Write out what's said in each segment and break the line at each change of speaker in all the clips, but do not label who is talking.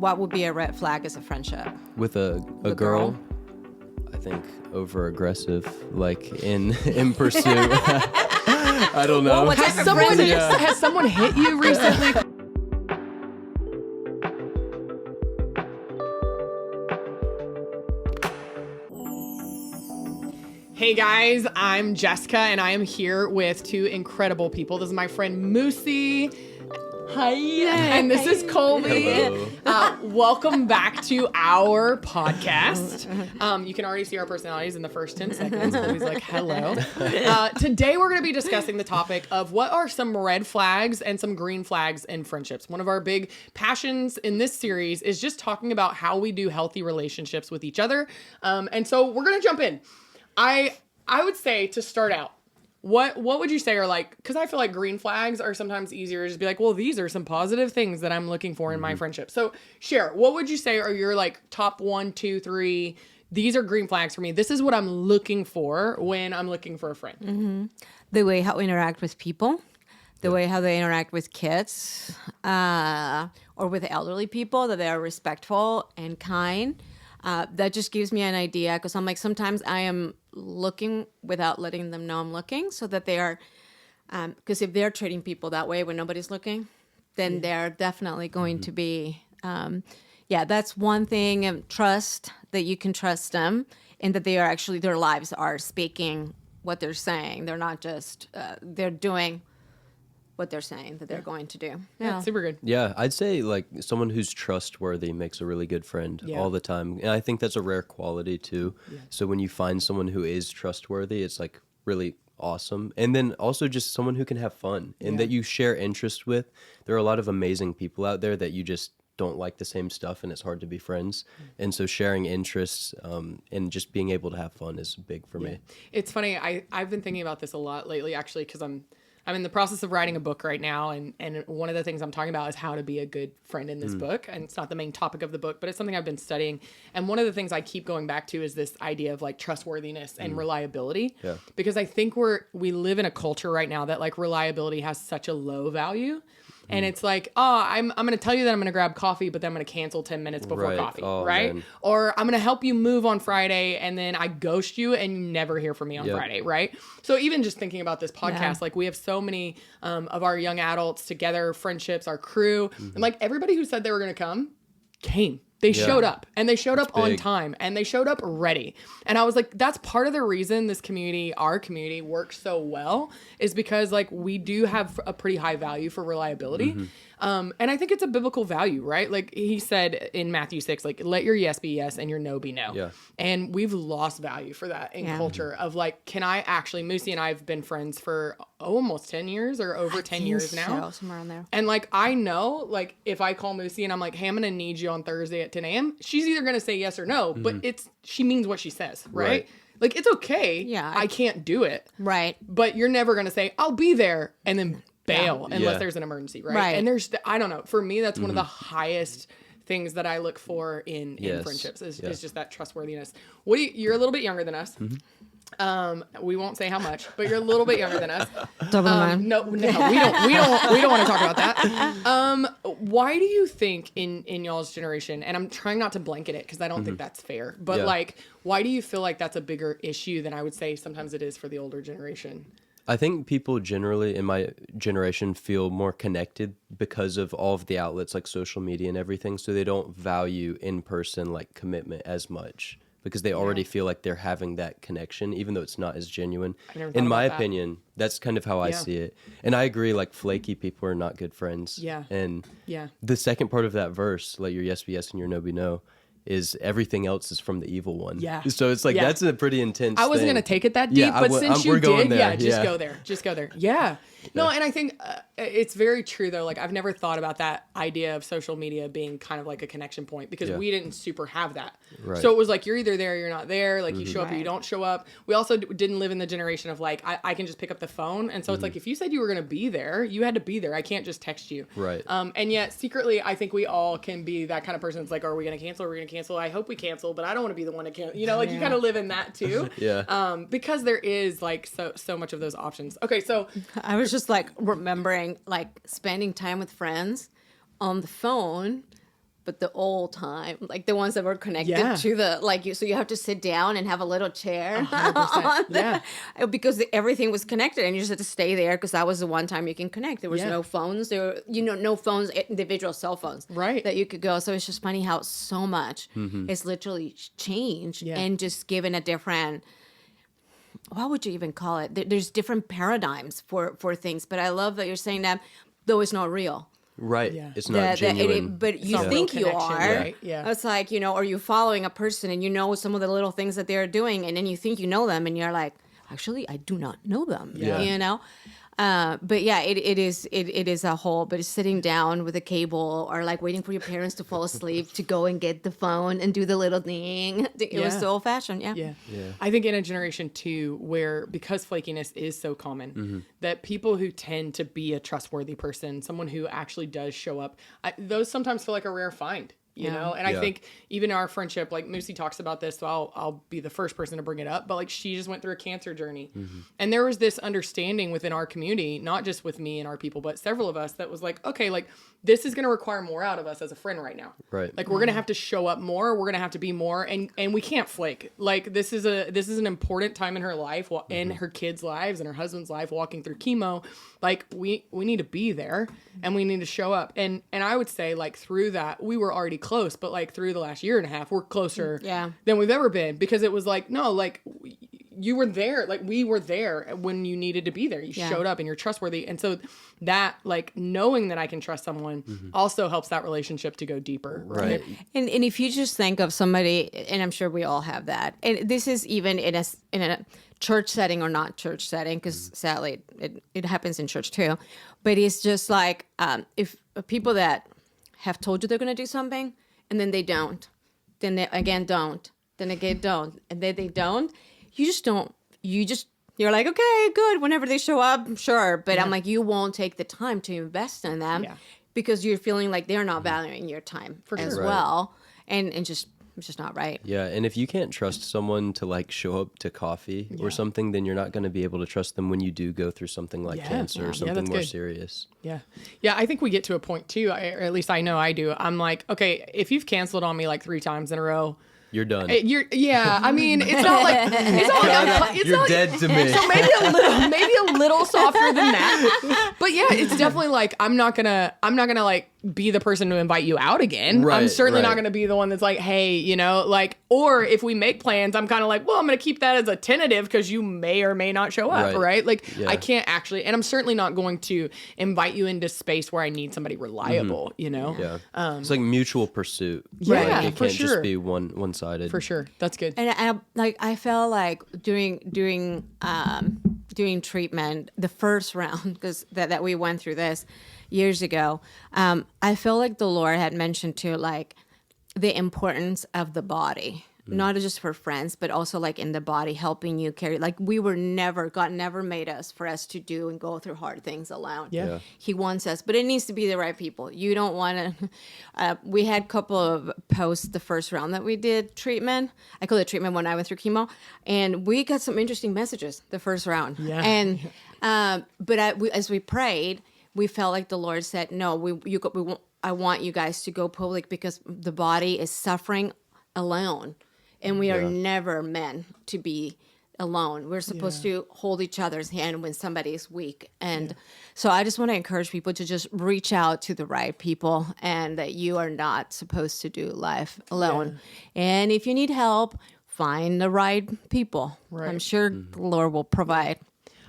what would be a red flag as a friendship?
With a girl, I think over aggressive, like in pursuit. I don't know.
Well,
Has someone hit you recently? Hey guys, I'm Jessica and I am here with two incredible people. This is my friend Musy. Hi. And this is Kolby. Welcome back to our podcast. You can already see our personalities in the first 10 seconds. Kolby's like, hello. Today we're going to be discussing the topic of what are some red flags and some green flags in friendships. One of our big passions in this series is just talking about how we do healthy relationships with each other. And so we're going to jump in. I would say to start out, what would you say are like, because I feel like green flags are sometimes easier to just be like, well, these are some positive things that I'm looking for in my friendship. So share, what would you say are your like top 1, 2, 3, these are green flags for me. This is what I'm looking for when I'm looking for a friend.
Mm-hmm. The way how we interact with people, the way how they interact with kids, or with elderly people, that they are respectful and kind. That just gives me an idea, because I'm like, sometimes I am looking without letting them know I'm looking, so that they are, because if they're treating people that way when nobody's looking, then they're definitely going to be, that's one thing. And trust, that you can trust them, and that they are actually, their lives are speaking what they're saying. They're not just, they're doing what they're saying that they're going to do.
Yeah, super good.
Yeah, I'd say like someone who's trustworthy makes a really good friend all the time. And I think that's a rare quality too. Yeah. So when you find someone who is trustworthy, it's like really awesome. And then also just someone who can have fun and that you share interest with. There are a lot of amazing people out there that you just don't like the same stuff and it's hard to be friends. And so sharing interests and just being able to have fun is big for me.
It's funny. I've been thinking about this a lot lately, actually, because I'm in the process of writing a book right now, and one of the things I'm talking about is how to be a good friend in this book. And it's not the main topic of the book, but it's something I've been studying. And one of the things I keep going back to is this idea of like trustworthiness and reliability. Yeah. Because I think we live in a culture right now that like reliability has such a low value. And it's like, I'm going to tell you that I'm going to grab coffee, but then I'm going to cancel 10 minutes before coffee, right? Man. Or I'm going to help you move on Friday, and then I ghost you and you never hear from me on Friday, right? So even just thinking about this podcast, like we have so many of our young adults together, friendships, our crew, and like everybody who said they were going to come, came. They showed up, and they showed up on time, and they showed up ready. And I was like, that's part of the reason this community, our community, works so well, is because like we do have a pretty high value for reliability. And I think it's a biblical value, right? Like he said in Matthew 6, like, let your yes be yes and your no be no. Yeah. And we've lost value for that in culture of like, can I actually, Musy and I have been friends for almost 10 years or over 10 years now.
Somewhere in there.
And like, I know, like if I call Musy and I'm like, hey, I'm going to need you on Thursday at 10 a.m. She's either going to say yes or no, but she means what she says, right? Like, it's okay. Yeah. I can't do it.
Right.
But you're never going to say, I'll be there, and then bail unless there's an emergency, right? And there's, I don't know, for me, that's one of the highest things that I look for in friendships is just that trustworthiness. You're a little bit younger than us. We won't say how much, but you're a little bit younger than us. No, we don't want to talk about that. Why do you think in y'all's generation, and I'm trying not to blanket it because I don't think that's fair, but like, why do you feel like that's a bigger issue than I would say sometimes it is for the older generation?
I think people generally in my generation feel more connected because of all of the outlets like social media and everything. So they don't value in-person like commitment as much because they already feel like they're having that connection, even though it's not as genuine. In my opinion, that's kind of how I see it. And I agree, like flaky people are not good friends. Yeah. And the second part of that verse, let your yes be yes and your no be no, is everything else is from the evil one. Yeah. So it's like, that's a pretty intense
I wasn't going to take it that deep, but since you did, just go there. Just go there. Yeah. No, and I think it's very true, though. Like, I've never thought about that idea of social media being kind of like a connection point because we didn't super have that. Right. So it was like, you're either there or you're not there. Like, you show up or you don't show up. We also didn't live in the generation of, like, I can just pick up the phone. And so it's like, if you said you were going to be there, you had to be there. I can't just text you. Right. And yet, secretly, I think we all can be that kind of person that's like, are we going to cancel? Are we going to cancel? I hope we cancel, but I don't want to be the one to cancel. You know, like, you kind of live in that, too. Because there is, like, so much of those options. Okay, so
I was just like remembering like spending time with friends on the phone but the old time, like the ones that were connected
Yeah.
to the, like, so you have to sit down and have a little chair
100%. Yeah.
because everything was connected and you just had to stay there because that was the one time you can connect. There was
Yeah.
no phones, there were, no phones, individual cell phones
Right.
that you could go. So it's just funny how so much is literally changed
Yeah.
and just given a different, what would you even call it? There's different paradigms for things, but I love that you're saying that, though it's not real.
Right.
Yeah.
It's not genuine.
But you
not
think
real
you
connection,
are.
right? Yeah.
It's like, are you following a person and you know some of the little things that they're doing, and then you think you know them, and you're like, actually, I do not know them.
Yeah.
But yeah, it is a whole. But it's sitting down with a cable or like waiting for your parents to fall asleep to go and get the phone and do the little thing. It was
Yeah.
so old fashioned. Yeah.
Yeah.
Yeah.
I think in a generation too, where because flakiness is so common, that people who tend to be a trustworthy person, someone who actually does show up, those sometimes feel like a rare find. You
Yeah.
know, and I
Yeah.
think even our friendship, like Musy talks about this, so I'll be the first person to bring it up. But like she just went through a cancer journey, and there was this understanding within our community, not just with me and our people, but several of us that was like, okay, like this is going to require more out of us as a friend right now.
Right.
Like we're going to have to show up more. We're going to have to be more, and we can't flake. Like this is an important time in her life, in her kids' lives and her husband's life, walking through chemo. Like we need to be there and we need to show up. And I would say like through that, we were already close, but like through the last year and a half, we're closer than we've ever been, because it was like, no, like you were there, like we were there when you needed to be there. You showed up and you're trustworthy. And so that, like knowing that I can trust someone also helps that relationship to go deeper.
Right.
And if you just think of somebody, and I'm sure we all have that, and this is even in a church setting or not church setting, because sadly it happens in church too, but it's just like if people that have told you they're going to do something and then they don't, then they again don't, then again don't, and then they don't, you're like, okay, good, whenever they show up, sure, but I'm like, you won't take the time to invest in them because you're feeling like they're not valuing your time as
Right.
well, and just it's just not right.
Yeah, and if you can't trust someone to like show up to coffee or something, then you're not going to be able to trust them when you do go through something like cancer or something
that's
more
good.
serious.
Yeah. Yeah. I think we get to a point too, or at least I know I do. I'm like, okay, if you've canceled on me like 3 times in a row,
You're done.
I mean, it's not like
You're dead to me.
So maybe a little softer than that. But yeah, it's definitely like I'm not gonna like be the person to invite you out again. I'm
Right,
certainly not
right.
gonna be the one that's like, hey, like, or if we make plans, I'm kind of like, well, I'm gonna keep that as a tentative because you may or may not show up, right? Like
Yeah.
I can't actually, and I'm certainly not going to invite you into space where I need somebody reliable,
Yeah. It's like mutual pursuit.
Yeah,
Like, it
for
can't
sure.
just be one-sided.
For sure. That's good.
And I felt like during treatment, the first round, because that we went through this years ago, I feel like the Lord had mentioned too, like the importance of the body, not just for friends, but also like in the body, helping you carry. Like God never made us for us to do and go through hard things alone.
Yeah.
He wants us, but it needs to be the right people. You don't want to. We had a couple of posts the first round that we did treatment. I call it treatment when I went through chemo, and we got some interesting messages the first round.
Yeah.
And as we prayed, we felt like the Lord said, "No, I want you guys to go public because the body is suffering alone, and we are never meant to be alone. We're supposed to hold each other's hand when somebody is weak." And so I just want to encourage people to just reach out to the right people, and that you are not supposed to do life alone. And if you need help, find the right people.
Right.
I'm sure the Lord will provide.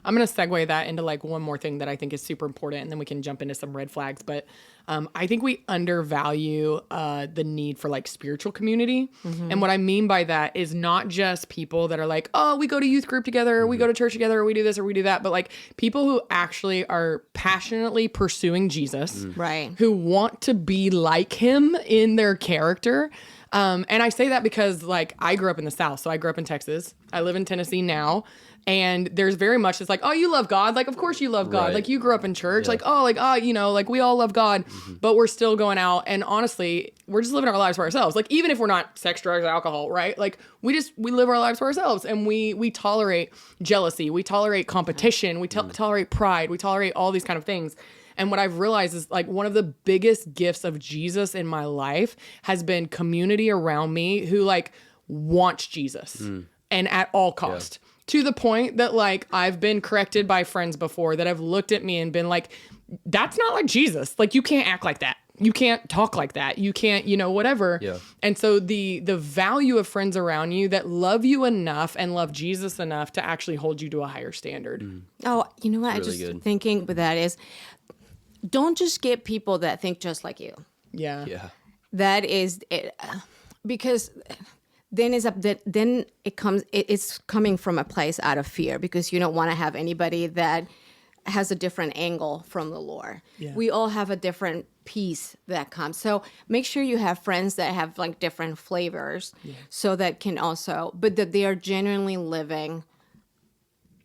I'm going to segue that into like one more thing that I think is super important, and then we can jump into some red flags. But I think we undervalue the need for like spiritual community. And what I mean by that is not just people that are like, oh, we go to youth group together, or we go to church together, or we do this or we do that, but like people who actually are passionately pursuing Jesus,
Right.
who want to be like him in their character. And I say that because like I grew up in the South. So I grew up in Texas. I live in Tennessee now. And there's very much this like, oh, you love God. Like, of course you love God.
Right.
Like you grew up in church.
Yeah.
Like, like we all love God, but we're still going out. And honestly, we're just living our lives for ourselves. Like, even if we're not sex, drugs, alcohol, right? Like we live our lives for ourselves, and we tolerate jealousy. We tolerate competition. We tolerate pride. We tolerate all these kind of things. And what I've realized is like one of the biggest gifts of Jesus in my life has been community around me who like wants Jesus and at all cost. To the point that like I've been corrected by friends before that have looked at me and been like, that's not like Jesus. Like you can't act like that. You can't talk like that. You can't, whatever.
Yeah.
And so the value of friends around you that love you enough and love Jesus enough to actually hold you to a higher standard.
Oh, you know what? I
Really
just
good.
thinking with that is, don't just get people that think just like you.
Yeah.
Yeah.
That is it, because then it's coming from a place out of fear, because you don't want to have anybody that has a different angle from the Lord.
Yeah.
We all have a different piece that comes. So make sure you have friends that have like different flavors, so that can also, but that they are genuinely living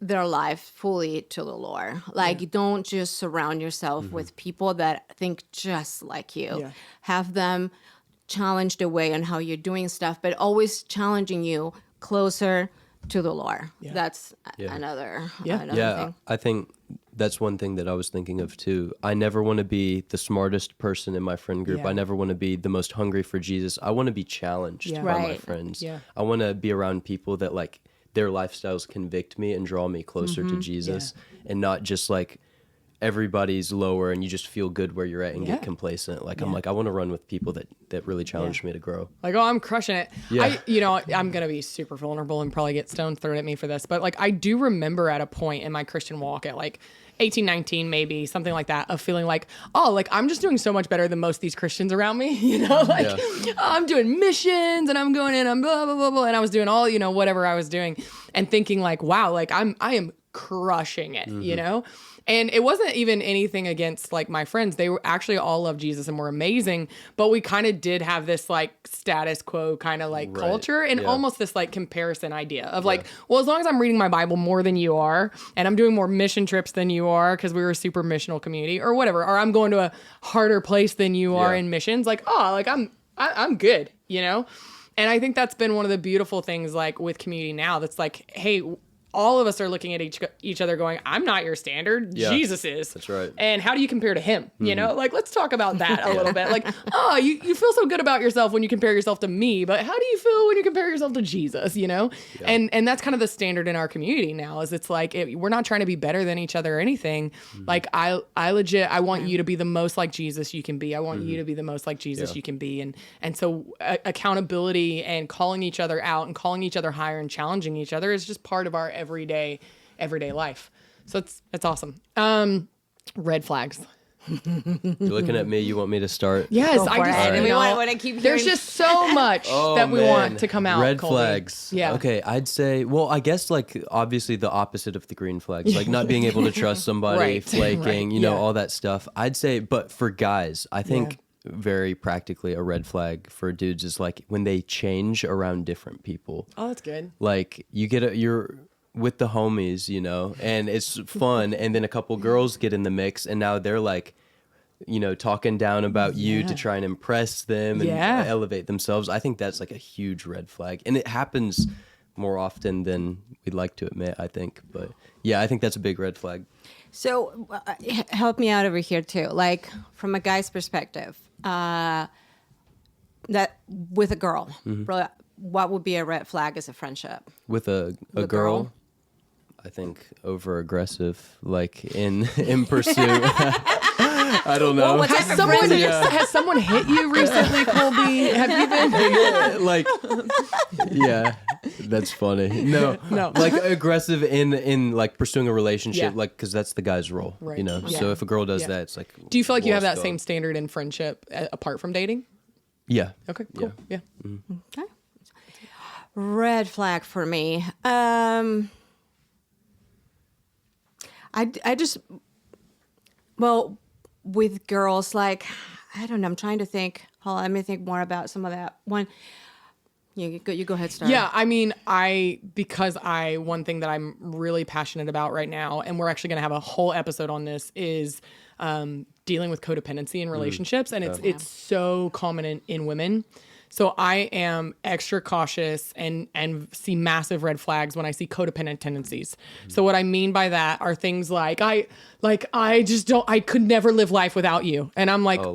their life fully to the Lord. Like don't just surround yourself with people that think just like you.
Yeah.
Have them challenged away on how you're doing stuff, but always challenging you closer to the Lord.
Yeah.
That's
Yeah.
another
Yeah,
thing.
I think that's one thing that I was thinking of too. I never want to be the smartest person in my friend group.
Yeah.
I never want to be the most hungry for Jesus. I want to be challenged
Yeah.
by my
Right.
friends.
Yeah.
I want to be around people that like their lifestyles convict me and draw me closer to Jesus, and not just like everybody's lower and you just feel good where you're at and
Yeah.
get complacent. Like I'm
Yeah.
like, I want to run with people that really challenge me to grow.
Like, oh, I'm crushing it.
Yeah.
I'm going to be super vulnerable and probably get stones thrown at me for this. But like, I do remember at a point in my Christian walk at like 18, 19, maybe something like that, of feeling like, oh, like I'm just doing so much better than most of these Christians around me. Like oh, I'm doing missions and I'm going in, I'm blah, blah, blah, blah. And I was doing all, whatever I was doing and thinking like, wow, like I am crushing it, And it wasn't even anything against like my friends. They were actually all love Jesus and were amazing, but we kind of did have this like status quo kind of like
Right.
culture and
Yeah.
almost this like comparison idea of like, well, as long as I'm reading my Bible more than you are and I'm doing more mission trips than you are because we were a super missional community or whatever, or I'm going to a harder place than you are
Yeah.
in missions, like, oh, like I'm good, And I think that's been one of the beautiful things like with community now that's like, hey, all of us are looking at each other going, I'm not your standard.
Yeah,
Jesus is.
that's right.
And how do you compare to him? Like, let's talk about that a little bit. Like, oh, you feel so good about yourself when you compare yourself to me, but how do you feel when you compare yourself to Jesus, And that's kind of the standard in our community now is it's like, we're not trying to be better than each other or anything. Like I want you to be the most like Jesus you can be. I want you to be the most like Jesus you can be. And so accountability and calling each other out and calling each other higher and challenging each other is just part of our everyday life. So it's awesome. Red flags.
You're looking at me, you want me to start?
Yes,
Go for
I just
it. And we
you know,
want to keep
there's
hearing-
just so much that we want to come out.
Red
Kolby.
flags.
Yeah.
Okay, I'd say, well, I guess like obviously the opposite of the green flags, like not being able to trust somebody,
Right.
flaking,
Right.
you know,
Yeah.
all that stuff. I'd say, but for guys, I think very practically a red flag for dudes is like when they change around different people.
Oh, that's good.
Like you're with the homies, and it's fun, and then a couple girls get in the mix, and now they're like, talking down about you to try and impress them and
Yeah.
elevate themselves. I think that's like a huge red flag, and it happens more often than we'd like to admit, I think. But yeah, I think that's a big red flag.
So help me out over here too. Like from a guy's perspective, that with a girl, what would be a red flag as a friendship?
With a
a
girl,
girl?
I think over aggressive, like in pursuit. I don't know.
what type
Has
of
someone,
friends-
has someone hit you recently, Kolby? Have you been?
Like, yeah, that's funny. No, like aggressive in like pursuing a relationship,
Yeah.
like because that's the guy's role,
Right.
So
Yeah.
if a girl does
Yeah.
that, it's like.
Do you feel like you have that
lost
same
dog.
standard in friendship apart from dating?
Yeah.
Okay, cool. Yeah.
Okay. Red flag for me. I just, well, with girls, like, I don't know. I'm trying to think. Hold on, let me think more about some of that. One, you go ahead, start.
Yeah, I mean, because one thing that I'm really passionate about right now, and we're actually going to have a whole episode on this, is dealing with codependency in relationships, and it's so common in women. So I am extra cautious and see massive red flags when I see codependent tendencies. So what I mean by that are things like I could never live life without you. And I'm like,
You're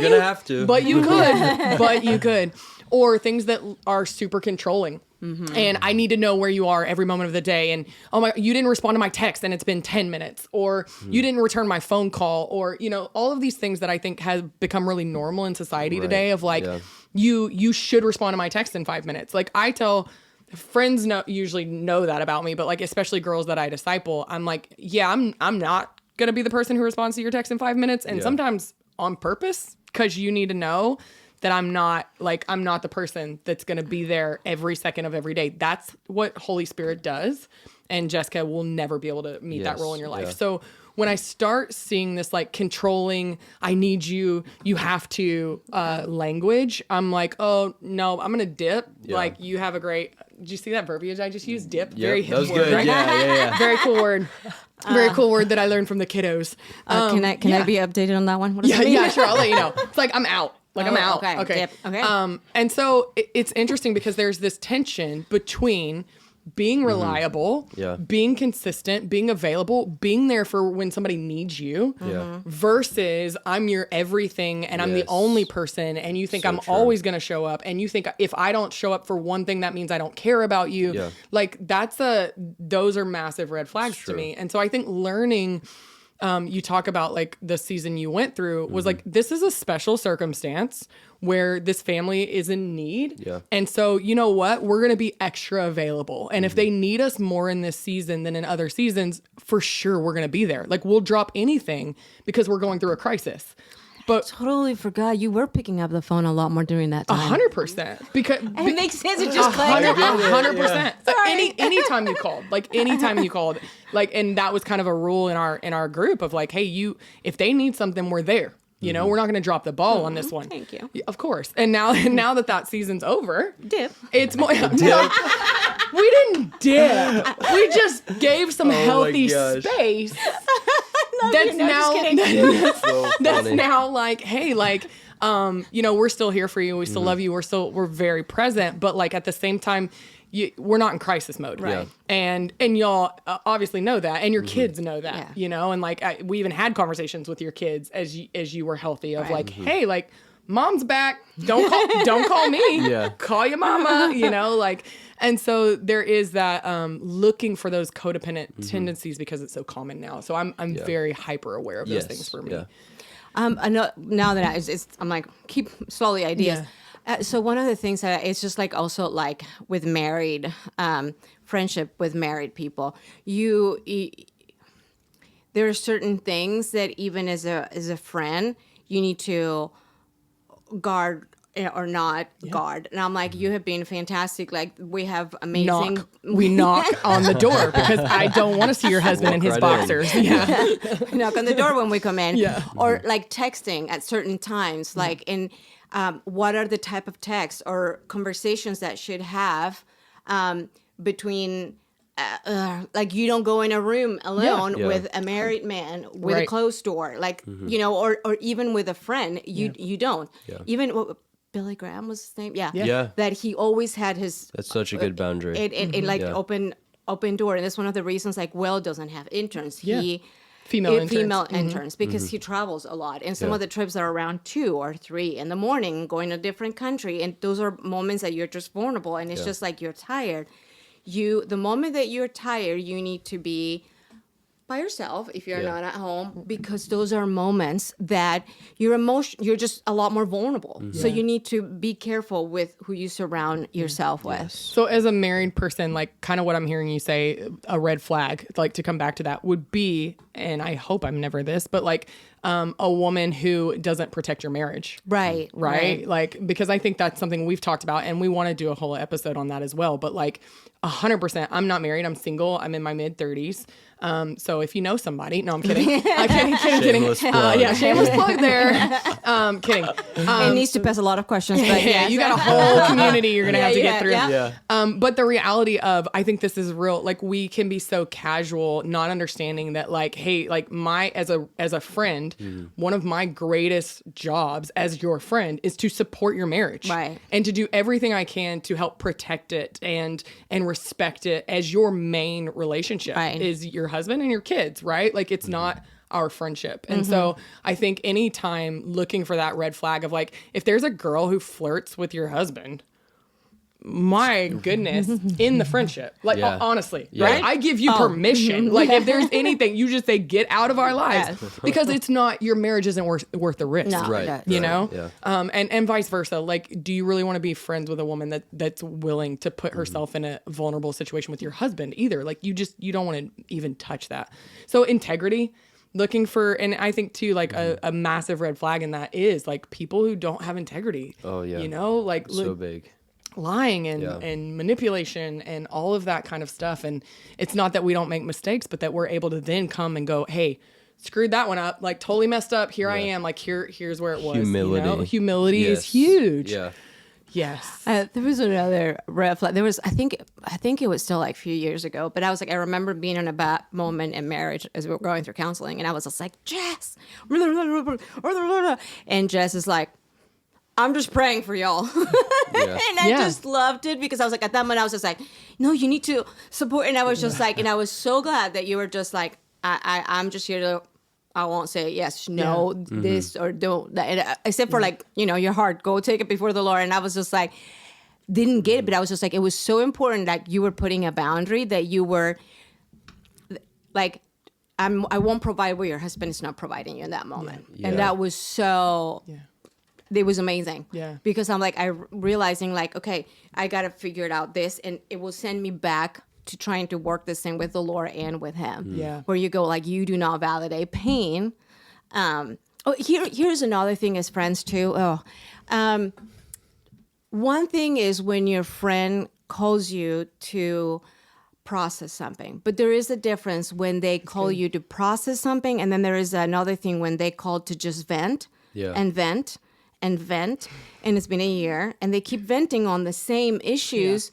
gonna have to.
But you could. But you could. Or things that are super controlling. And I need to know where you are every moment of the day. And oh my, you didn't respond to my text and it's been 10 minutes. Or you didn't return my phone call. Or, you know, all of these things that I think have become really normal in society today of like, you should respond to my text in 5 minutes. Like I tell friends usually know that about me, but like, especially girls that I disciple, I'm like, yeah, I'm not going to be the person who responds to your text in 5 minutes. And sometimes on purpose, because you need to know that I'm not the person that's going to be there every second of every day. That's what Holy Spirit does. And Jessika will never be able to meet that role in your life. Yeah. So when I start seeing this like controlling, I need you, you have to language, I'm like, oh no, I'm going to dip. Yeah. Like you have a great, did you see that verbiage I just used? Dip. Yep, very hip
that was
word,
good.
Right?
Yeah.
Very cool word. Very cool word that I learned from the kiddos.
Can I be updated on that one? What does it mean?
Yeah, sure. I'll let you know. It's like I'm out. Like I'm out.
Okay. Dip. Okay.
And so it's interesting because there's this tension between being reliable, being consistent, being available, being there for when somebody needs you, versus I'm your everything and I'm the only person and you think I'm always going to show up and you think if I don't show up for one thing, that means I don't care about you. Yeah. Like those are massive red flags to me. And so I think learning, you talk about like the season you went through was like, this is a special circumstance where this family is in need. Yeah. And so, you know what? We're going to be extra available. And if they need us more in this season than in other seasons, for sure, we're going to be there. Like we'll drop anything because we're going through a crisis. But
I totally forgot you were picking up the phone a lot more during that time.
100%. Because
it makes sense. It just clicked.
100%. Anytime you called, like, and that was kind of a rule in our group of like, hey, if they need something, we're there. You know, we're not going to drop the ball on this one.
Thank you.
Of course. And now that season's over,
dip.
It's more. No, we didn't dip. We just gave some healthy space. That's now like, hey, like, you know, we're still here for you. We still love you. We're very present. But like at the same time, we're not in crisis mode,
right?
And y'all obviously know that, and your kids know that, you know. And like we even had conversations with your kids as you were healthy of like, hey, like mom's back. Don't call me. Call your mama. You know, like. And so there is that looking for those codependent tendencies because it's so common now. So I'm very hyper aware of those things for me.
Yeah. I know now that I'm like keep slowly ideas. Yeah. So one of the things that it's just like also like with married friendship with married people, there are certain things that even as a friend you need to guard or not guard. And I'm like, you have been fantastic. Like we have amazing.
We knock on the door because I don't want to see your husband in his boxers.
Knock on the door when we come in. Or like texting at certain times, like in. What are the type of texts or conversations that should have between, like you don't go in a room alone with a married man with a closed door, like, you know, or even with a friend, you don't. Yeah. Even Billy Graham was his name? Yeah. That he always had his... That's
such a good boundary.
It like open door. And that's one of the reasons like Will doesn't have interns.
Female
interns because he travels a lot, and some of the trips are around 2 or 3 in the morning going to a different country, and those are moments that you're just vulnerable, and it's just like you're tired. The moment that you're tired, you need to be by yourself if you're not at home, because those are moments that you're just a lot more vulnerable. So you need to be careful with who you surround yourself with.
So as a married person, like kind of what I'm hearing you say, a red flag, like to come back to that would be, and I hope I'm never this, but like a woman who doesn't protect your marriage.
Right.
Like, because I think that's something we've talked about and we want to do a whole episode on that as well. But like 100%, I'm not married. I'm single. I'm in my mid 30s. So if you know somebody, no, I'm kidding. Kidding.
Shameless plug.
Shameless plug there. Kidding.
It needs to pass a lot of questions. But
you got a whole community you're going to have to get through. But the reality of, I think this is real, like we can be so casual, not understanding that like, hey, like as a friend, friend, one of my greatest jobs as your friend is to support your marriage.
Right.
And to do everything I can to help protect it and respect it as your main relationship
Right.
is your husband and your kids, right? Like it's not our friendship. And so I think anytime looking for that red flag of like, if there's a girl who flirts with your husband, my goodness, in the friendship, like
Yeah.
honestly,
Yeah.
right? I give you permission. Like if there's anything, you just say, get out of our lives because it's not, your marriage isn't worth the risk.
No.
Right.
Yeah.
You know,
Yeah.
and vice versa. Like, do you really want to be friends with a woman that's willing to put herself in a vulnerable situation with your husband either? Like, you don't want to even touch that. So integrity, looking for, and I think too, like a massive red flag in that is like people who don't have integrity.
Oh, yeah.
You know, like
So big.
lying and manipulation and all of that kind of stuff. And it's not that we don't make mistakes, but that we're able to then come and go, hey, screwed that one up, like totally messed up. Here I am. Like here's where it was.
Humility.
You know? Humility is
Yes.
huge.
Yeah.
Yes.
There was another red flag. There was, I think it was still like a few years ago, but I was like, I remember being in a bad moment in marriage as we were going through counseling, and I was just like, Jess, and Jess is like, I'm just praying for y'all.
Yeah.
And I just loved it because I was like, at that moment, I was just like, no, you need to support. And I was just like, and I was so glad that you were just like, I'm just here to, I won't say yes, no, this or don't. Except for like, your heart, go take it before the Lord. And I was just like, didn't get it, but I was just like, it was so important that you were putting a boundary, that you were like, I won't provide what your husband is not providing you in that moment.
Yeah.
And that was so...
Yeah.
It was amazing.
Yeah.
Because I'm like, realizing like, okay, I got to figure it out this, and it will send me back to trying to work this thing with the Lord and with him.
Yeah.
Where you go like, you do not validate pain. Here's another thing as friends too. One thing is when your friend calls you to process something, but there is a difference when they call you to process something, and then there is another thing when they call to just vent and vent and vent, and it's been a year, and they keep venting on the same issues,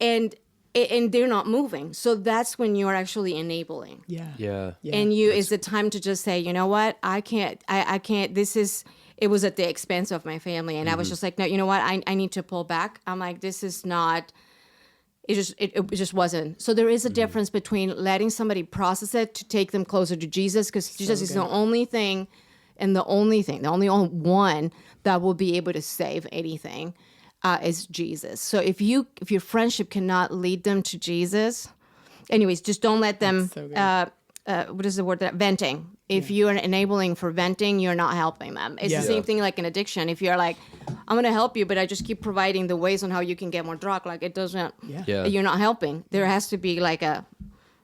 and they're not moving. So that's when you're actually enabling.
Yeah.
Yeah.
And is the time to just say, you know what, I can't, it was at the expense of my family. And I was just like, no, you know what, I need to pull back. I'm like, this is not, it just wasn't. So there is a difference between letting somebody process it to take them closer to Jesus, because Jesus is the only thing, and the only one that will be able to save anything is Jesus. So if your friendship cannot lead them to Jesus, anyways, just don't let them, what is the word, venting. If you're enabling for venting, you're not helping them. It's the same thing like an addiction. If you're like, I'm going to help you, but I just keep providing the ways on how you can get more drug, like it doesn't, you're not helping. There has to be like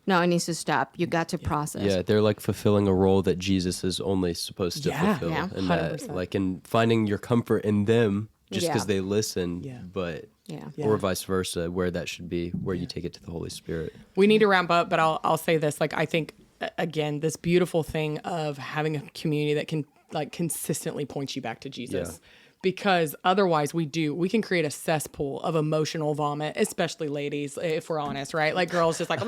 no, it needs to stop. You got to process.
Yeah, they're like fulfilling a role that Jesus is only supposed to fulfill.
Yeah.
And that, like, in finding your comfort in them just because
Yeah.
they listen, but or vice versa, where that should be, where you take it to the Holy Spirit.
We need to wrap up, but I'll say this. Like, I think, again, this beautiful thing of having a community that can like consistently point you back to Jesus.
Yeah.
Because otherwise we can create a cesspool of emotional vomit, especially ladies, if we're honest, right? Like girls just like,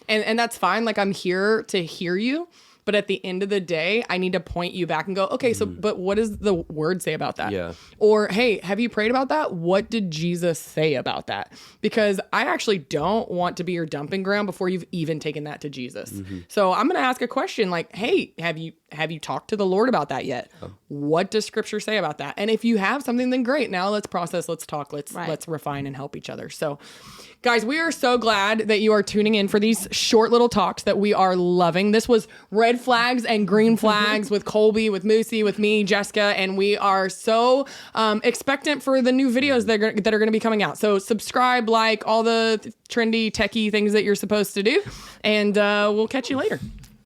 and that's fine. Like I'm here to hear you. But at the end of the day, I need to point you back and go, okay, so, but what does the word say about that?
Yeah.
Or, hey, have you prayed about that? What did Jesus say about that? Because I actually don't want to be your dumping ground before you've even taken that to Jesus. So I'm going to ask a question like, hey, have you talked to the Lord about that yet? What does scripture say about that? And if you have something, then great. Now let's process, let's talk, let's refine and help each other. So guys, we are so glad that you are tuning in for these short little talks that we are loving. This was red flags and green flags with Kolby, with Musy, with me, Jessica, and we are so expectant for the new videos that are going to be coming out. So subscribe, like all the trendy, techie things that you're supposed to do, and we'll catch you later.